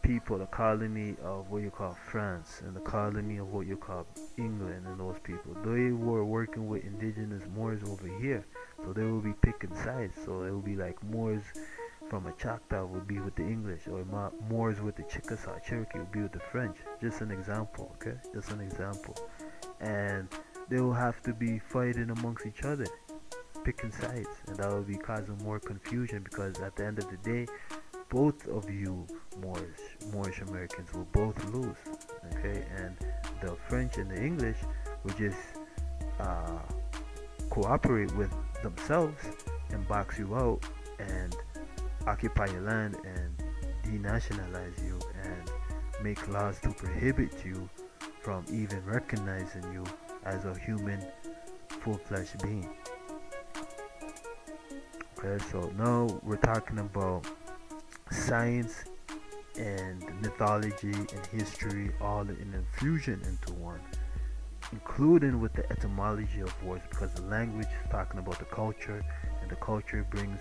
people, the colony of what you call France, and the colony of what you call England, and those people, they were working with indigenous Moors over here, so they will be picking sides. So it will be like Moors from a Choctaw would be with the English, or Moors with the Chickasaw Cherokee would be with the French. Just an example, okay? Just an example. And they will have to be fighting amongst each other, picking sides, and that will be causing more confusion, because at the end of the day, both of you Moorish Americans will both lose, okay? And the French and the English will just cooperate with themselves and box you out and occupy your land and denationalize you and make laws to prohibit you from even recognizing you as a human full-fledged being. Okay, so now we're talking about science and mythology and history all in infusion into one, including with the etymology of words, because the language is talking about the culture, and the culture brings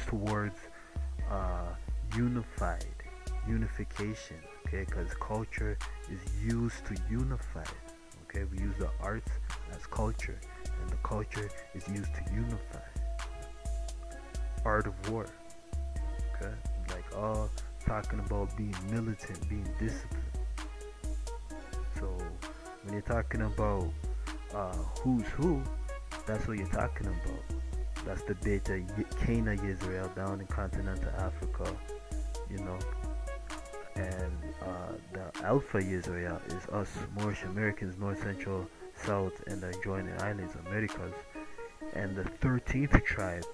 towards unification, okay? Because culture is used to unify, okay? We use the arts as culture, and the culture is used to unify. Art of war, okay? Like all talking about being militant, being disciplined. So when you're talking about who's who, that's what you're talking about. That's the Beta Cana Israel down in continental Africa, you know, and the Alpha Israel is us Moorish Americans, North, Central, South, and the adjoining islands, Americas. And the 13th tribe,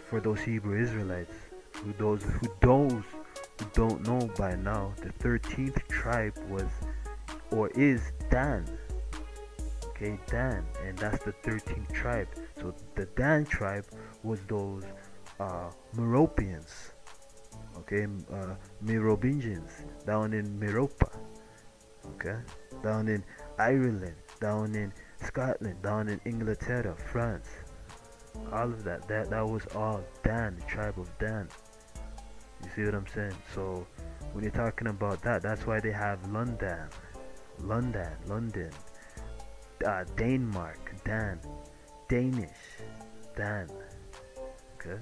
for those Hebrew Israelites, who don't know by now, the 13th tribe was or is Dan. Okay, Dan, and that's the 13th tribe. So the Dan tribe was those Meropians, okay, Merovingians down in Meropa, okay, down in Ireland, down in Scotland, down in Inglaterra, France, all of that was all Dan, the tribe of Dan. You see what I'm saying? So when you're talking about that, that's why they have London, Denmark, Dan, Danish, Dan. Okay.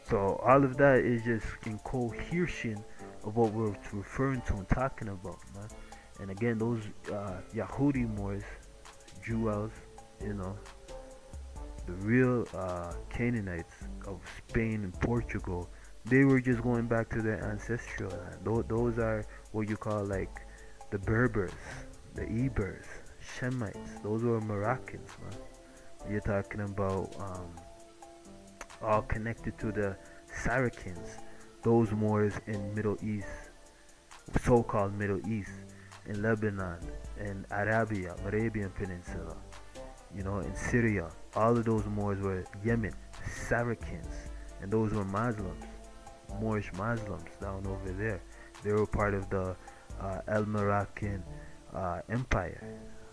So all of that is just in cohesion of what we're referring to and talking about, man. And again, those Yahudi Moors, Jewels, you know, the real Canaanites of Spain and Portugal, they were just going back to their ancestral land. Those are what you call like the Berbers, the Ebers, Shemites. Those were Moroccans, man. You're talking about all connected to the Saracens, those Moors in Middle East, so-called Middle East, in Lebanon, in Arabian Peninsula, you know, in Syria. All of those Moors were Yemen, Saracens, and those were Muslims, Moorish Muslims down over there. They were part of the El Moroccan Empire.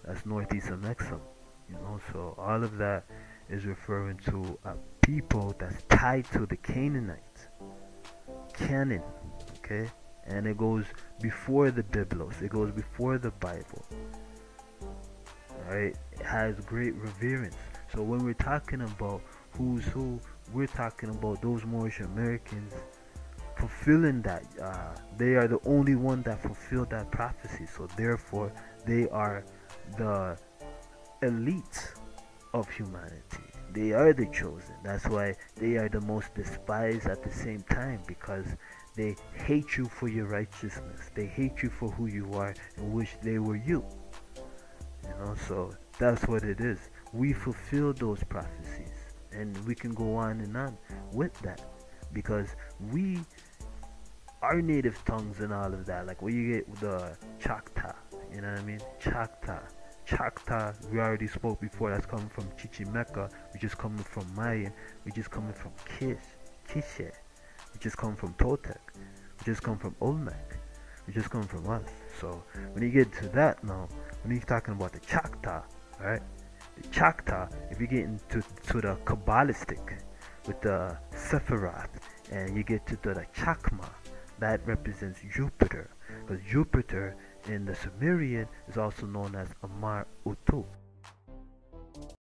That's northeast of Mexico, you know. So all of that is referring to a people that's tied to the Canaanites, Canaan, okay? And it goes before the Biblos. It goes before the Bible. Alright? It has great reverence. So when we're talking about who's who, we're talking about those Moorish Americans fulfilling that. They are the only one that fulfilled that prophecy. So therefore, they are the elite of humanity. They are the chosen. That's why they are the most despised at the same time, because they hate you for your righteousness. They hate you for who you are and wish they were you. You know, so that's what it is. We fulfill those prophecies, and we can go on and on with that, because our native tongues and all of that, like where you get the Choctaw, you know what I mean? Choctaw, we already spoke before, that's coming from Chichimeca, which is coming from Mayan, which is coming from Quiche, which is coming from Toltec, which is coming from Olmec, which is coming from us. So when you get to that now, when you're talking about the Choctaw, right? The Choctaw, if you get into the Kabbalistic with the Sephiroth and you get to the chakma that represents Jupiter, because Jupiter in the Sumerian is also known as Amar Utu.